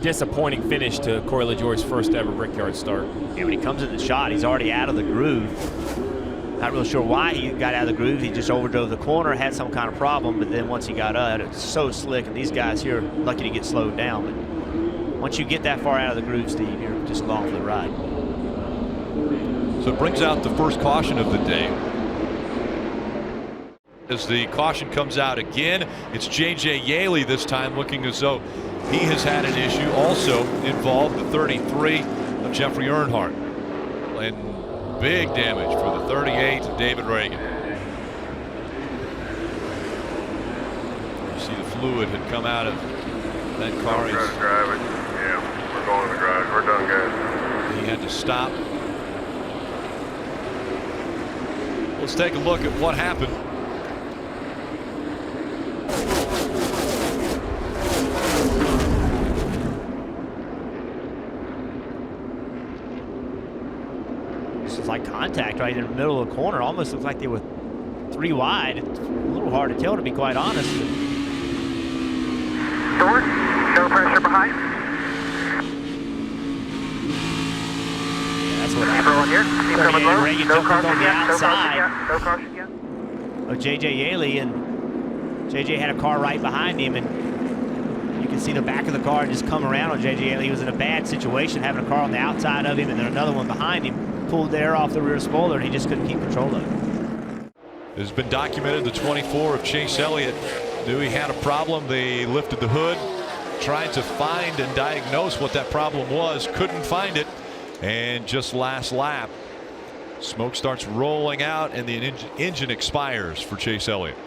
disappointing finish to Corey LaJoie's first ever Brickyard start. Yeah, when he comes in the shot, he's already out of the groove. Not real sure why he got out of the groove. He just overdrove the corner, had some kind of problem, but then once he got out, it's so slick, and these guys here are lucky to get slowed down. But once you get that far out of the groove, Steve, you're just along for the ride. So it brings out the first caution of the day. As the caution comes out again, it's J.J. Yaley this time, looking as though he has had an issue. Also involved the 33 of Jeffrey Earnhardt. And big damage for the 38, David Reagan. You see the fluid had come out of that car. Try to drive it. Yeah, we're going to the garage. We're done, guys. He had to stop. Let's take a look at what happened. Like contact right in the middle of the corner. Almost looks like they were 3 wide. It's a little hard to tell, to be quite honest. Door, no pressure behind. Yeah, that's what happened. Here. Reagan No jumped on the caution outside No caution yet. of J.J. Yaley, and J.J. had a car right behind him, and you can see the back of the car just come around on J.J. Yaley. He was in a bad situation, having a car on the outside of him, and then another one behind him pulled the air off the rear spoiler, and he just couldn't keep control of it. It has been documented the 24 of Chase Elliott knew he had a problem. They lifted the hood, tried to find and diagnose what that problem was, couldn't find it, and just last lap, smoke starts rolling out and the engine expires for Chase Elliott.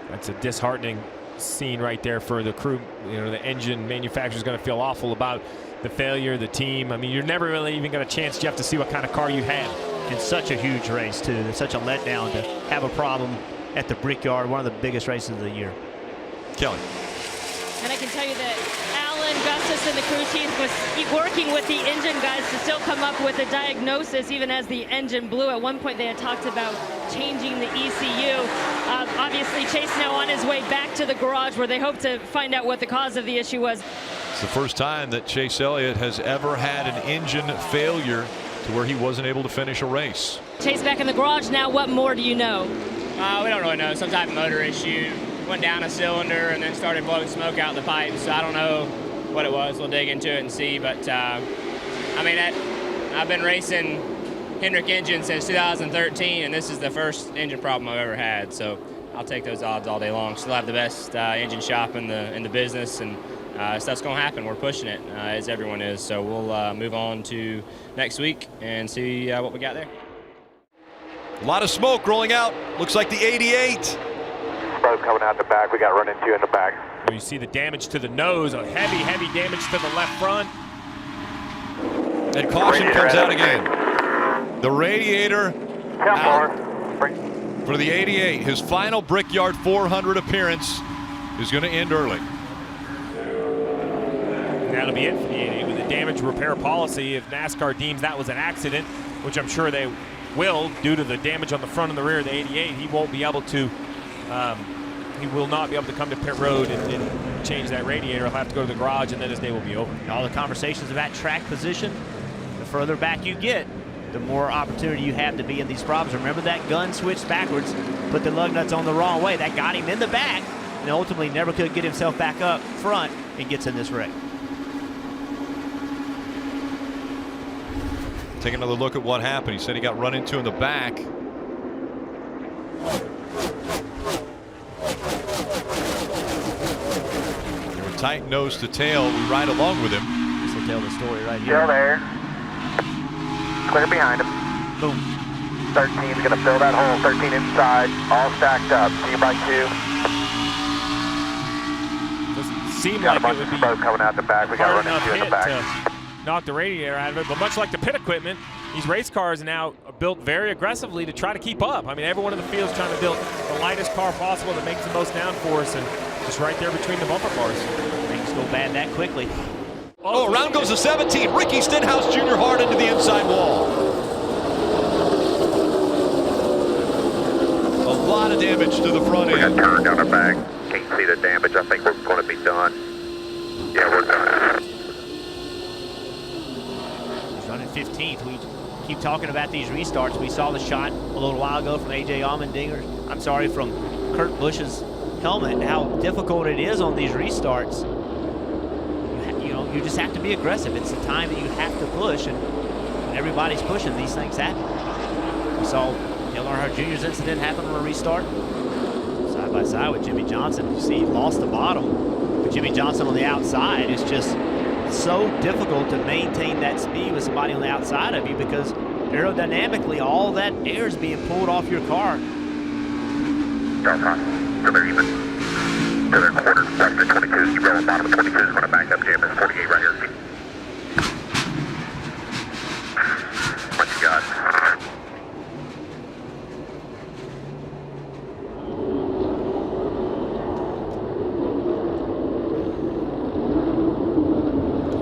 That's a disheartening scene right there for the crew. You know, the engine manufacturer is going to feel awful about the failure, the team. I mean, you're never really even got a chance, Jeff, to see what kind of car you had. In such a huge race, too. It's such a letdown to have a problem at the Brickyard, one of the biggest races of the year. Kelly. And I can tell you that Alan Gustus and the crew chief was working with the engine guys to still come up with a diagnosis, even as the engine blew. At one point, they had talked about changing the ECU. Obviously, Chase now on his way back to the garage where they hope to find out what the cause of the issue was. It's the first time that Chase Elliott has ever had an engine failure to where he wasn't able to finish a race. Chase back in the garage now. What more do you know? We don't really know. Some type of motor issue. Went down a cylinder and then started blowing smoke out the pipes. So I don't know what it was. We'll dig into it and see. But I mean, I've been racing Hendrick engines since 2013, and this is the first engine problem I've ever had. So I'll take those odds all day long. Still have the best engine shop in the business, and stuff's gonna happen. We're pushing it, as everyone is. So we'll move on to next week and see what we got there. A lot of smoke rolling out. Looks like the 88. Smoke coming out the back. We got run into in the back. You see the damage to the nose, a heavy damage to the left front. And caution comes out again. The radiator out for the 88. His final Brickyard 400 appearance is going to end early. And that'll be it for the 88 with a damage repair policy. If NASCAR deems that was an accident, which I'm sure they will, due to the damage on the front and the rear of the 88, he won't be able to. He will not be able to come to pit road and change that radiator. He'll have to go to the garage, and then his day will be over. All the conversations about track position, the further back you get, the more opportunity you have to be in these problems. Remember that gun switched backwards, put the lug nuts on the wrong way. That got him in the back, and ultimately never could get himself back up front and gets in this wreck. Take another look at what happened. He said he got run into in the back. They were tight nose to tail. We ride along with him. This will tell the story right Still here. there. Clear behind him. Boom. 13's going to fill that hole. 13 inside. All stacked up. 2x2. Doesn't seem Got a like bunch it would of be smoke coming out the back. We got hard run enough into in the hit back. to knock the radiator out of it, but much like the pit equipment, these race cars are now built very aggressively to try to keep up. I mean, everyone in the field is trying to build the lightest car possible that makes the most downforce, and just right there between the bumper bars. Things go bad that quickly. Oh, around goes the 17. Ricky Stenhouse Jr. hard into the inside wall. A lot of damage to the front We got end. turned down our back. Can't see the damage. I think we're going to be done. Yeah, we're done. 15th. We keep talking about these restarts. We saw the shot a little while ago from A.J. from Kurt Busch's helmet, how difficult it is on these restarts. You just have to be aggressive. It's the time that you have to push, and when everybody's pushing, these things happen. We saw Dale Earnhardt Jr.'s incident happen on a restart, side by side with Jimmy Johnson. You see he lost the bottom, but Jimmy Johnson on the outside is just so difficult to maintain that speed with somebody on the outside of you, because aerodynamically, all that air is being pulled off your car. That's hot. So they're even. To their quarters, left at 22. You roll bottom of 22 is going to back up jam. It's 48 right here. What you got?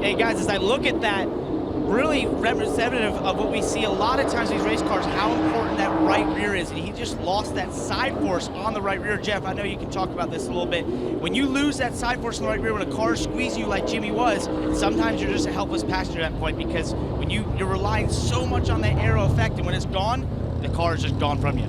Hey guys, as I look at that, really representative of what we see a lot of times in these race cars, how important that right rear is, and he just lost that side force on the right rear. Jeff, I know you can talk about this a little bit. When you lose that side force on the right rear, when a car squeezes you like Jimmy was, sometimes you're just a helpless passenger at that point, because when you're relying so much on that aero effect, and when it's gone, the car is just gone from you.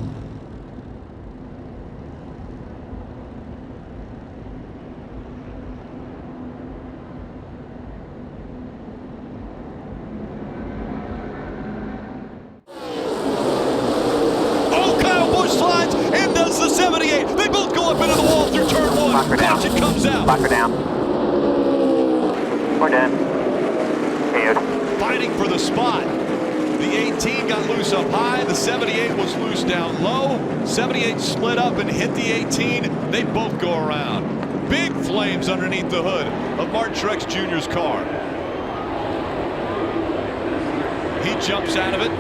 Lock her down. We're done. Fighting for the spot. The 18 got loose up high. The 78 was loose down low. 78 split up and hit the 18. They both go around. Big flames underneath the hood of Martin Truex Jr.'s car. He jumps out of it.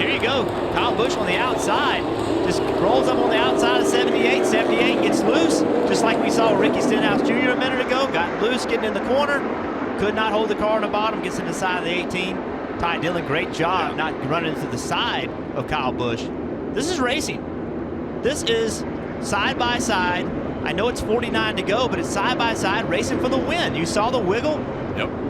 Here you go. Kyle Busch on the outside. Just rolls up on the outside of 78. 78 gets loose, just like we saw Ricky Stenhouse Jr. a minute ago. Got loose getting in the corner. Could not hold the car on the bottom. Gets in the side of the 18. Ty Dillon, great job not running into the side of Kyle Busch. This is racing. This is side by side. I know it's 49 to go, but it's side by side racing for the win. You saw the wiggle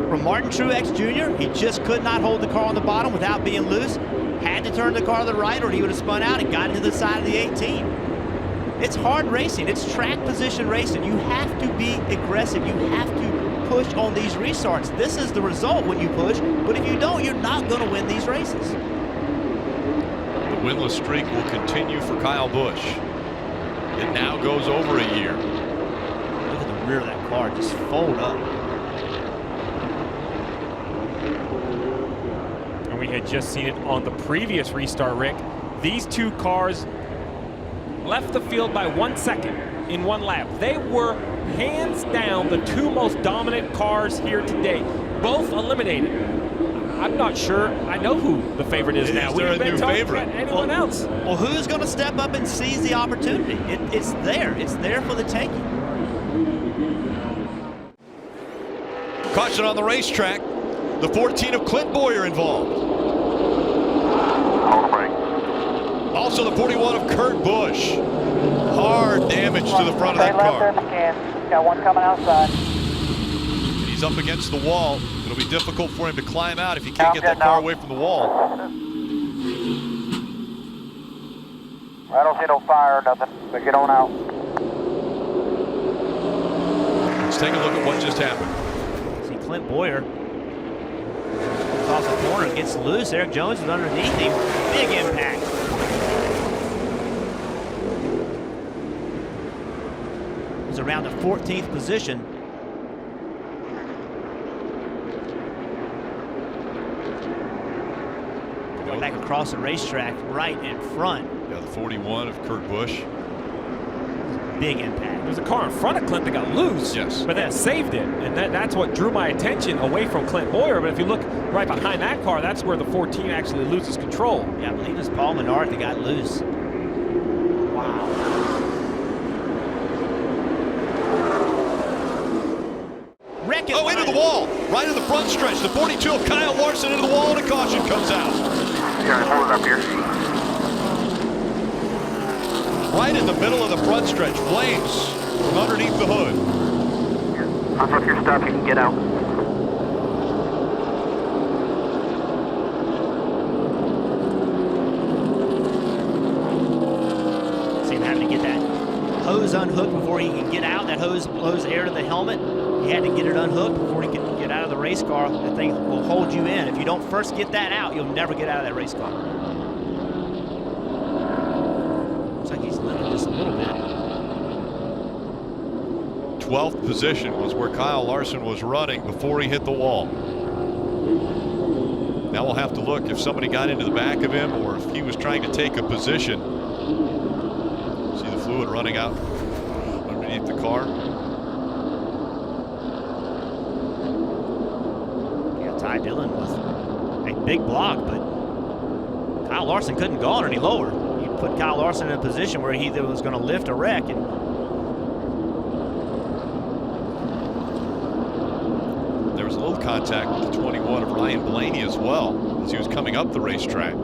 from Martin Truex Jr. He just could not hold the car on the bottom without being loose. Had to turn the car to the right, or he would have spun out and got into the side of the 18. It's hard racing. It's track position racing. You have to be aggressive. You have to push on these restarts. This is the result when you push, but if you don't, you're not going to win these races. The winless streak will continue for Kyle Busch. It now goes over a year. Look at the rear of that car just fold up. We had just seen it on the previous restart, Rick. These two cars left the field by 1 second in one lap. They were hands down the two most dominant cars here today. Both eliminated. I'm not sure I know who the favorite is now. Is there a new favorite? Anyone else? Well, who's going to step up and seize the opportunity? It's there. It's there for the taking. Caution on the racetrack. The 14 of Clint Boyer involved. Also the 41 of Kurt Busch. Hard damage to the front of that car. Got one coming outside. He's up against the wall. It'll be difficult for him to climb out if he can't get that car away from the wall. I don't see no fire or nothing, but get on out. Let's take a look at what just happened. See Clint Boyer across the corner, gets loose. Eric Jones is underneath him. Big impact. He's around the 14th position. Going back across the racetrack, right in front. Yeah, the 41 of Kurt Busch. Big impact. There's a car in front of Clint that got loose, yes, but that saved it, and that's what drew my attention away from Clint Boyer. But if you look right behind that car, that's where the 14 actually loses control. Yeah, I believe it was Paul Menard that got loose. Wow. Oh, into the wall, right in the front stretch. The 42 of Kyle Larson into the wall, and a caution comes out. Yeah, hold it up here. Right in the middle of the front stretch, flames from underneath the hood. I'll take your stuff, you can get out. hose unhooked before he can get out. That hose blows air to the helmet. He had to get it unhooked before he could get out of the race car. That thing will hold you in. If you don't first get that out, you'll never get out of that race car. Looks like he's lifting just a little bit. 12th position was where Kyle Larson was running before he hit the wall. Now we'll have to look if somebody got into the back of him or if he was trying to take a position. See the fluid running out underneath the car. Yeah, Ty Dillon was a big block, but Kyle Larson couldn't go on any lower. You put Kyle Larson in a position where he either was going to lift or wreck, and there was a little contact with the 21 of Ryan Blaney as well as he was coming up the racetrack.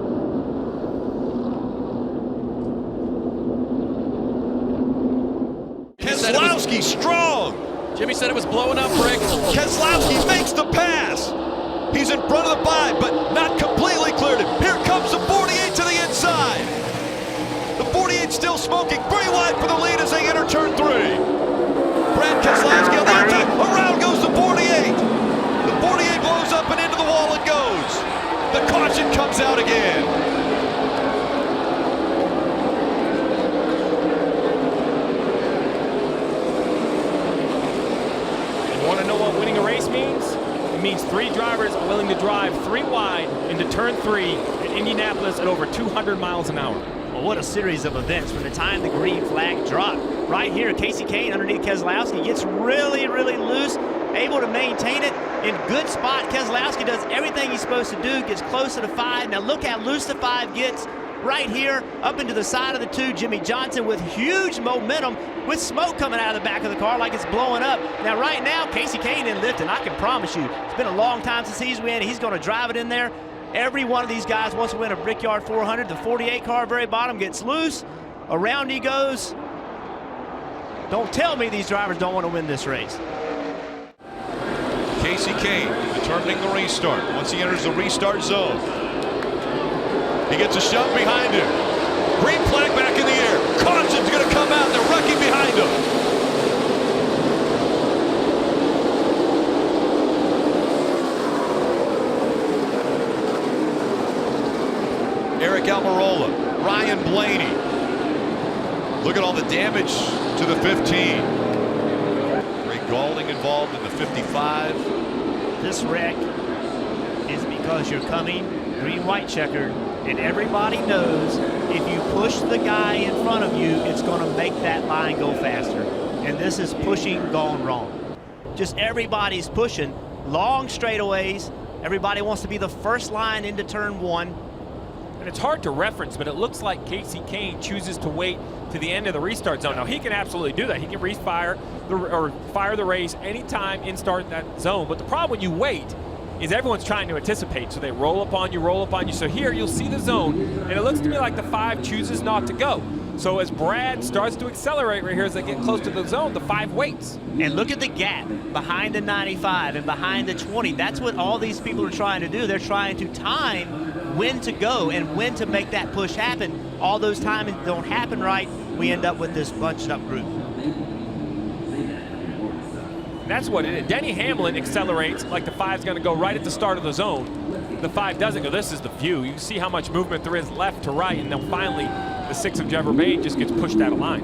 Keselowski strong. Jimmy said it was blowing up, Rick. Keselowski makes the pass. He's in front of the 5, but not completely cleared it. Here comes the 48 to the inside. The 48 still smoking, very wide for the lead as they enter turn 3. Brad Keselowski on the outside. Around goes the 48. The 48 blows up and into the wall it goes. The caution comes out again. You want to know what winning a race means? It means 3 drivers are willing to drive 3 wide into turn 3 in Indianapolis at over 200 miles an hour. well, what a series of events from the time the green flag dropped. Right here, Casey Kane underneath Keselowski gets really, really loose, able to maintain it in good spot. Keselowski does everything he's supposed to do, gets close to the 5. Now look how loose the 5 gets right here, up into the side of the 2. Jimmy Johnson with huge momentum, with smoke coming out of the back of the car like it's blowing up. Now right now, Casey Kane in lift, and I can promise you, it's been a long time since he's win. He's going to drive it in there. Every one of these guys wants to win a Brickyard 400. The 48 car very bottom gets loose. Around he goes. Don't tell me these drivers don't want to win this race. Casey Kane determining the restart. Once he enters the restart zone, he gets a shove behind him. Green flag back in the air. Caution's going to come out. They're wrecking behind him. Eric Almirola, Ryan Blaney. Look at all the damage to the 15. Ray Gaulding involved in the 55. This wreck is because you're coming green-white checkered, and everybody knows if you push the guy in front of you, it's going to make that line go faster. And this is pushing gone wrong. Just everybody's pushing long straightaways. Everybody wants to be the first line into turn 1. And it's hard to reference, but it looks like Casey Kane chooses to wait to the end of the restart zone. Now, he can absolutely do that. He can fire the race anytime in start that zone. But the problem when you wait is everyone's trying to anticipate. So they roll up on you. So here you'll see the zone, and it looks to me like the 5 chooses not to go. So as Brad starts to accelerate right here, as they get close to the zone, the 5 waits. And look at the gap behind the 95 and behind the 20. That's what all these people are trying to do. They're trying to time when to go and when to make that push happen. All those timings don't happen right. We end up with this bunched up group. That's what it is. Denny Hamlin accelerates like the 5's going to go right at the start of the zone. The 5 doesn't go. This is the view. You see how much movement there is left to right, and then finally the 6 of Jever Bay just gets pushed out of line.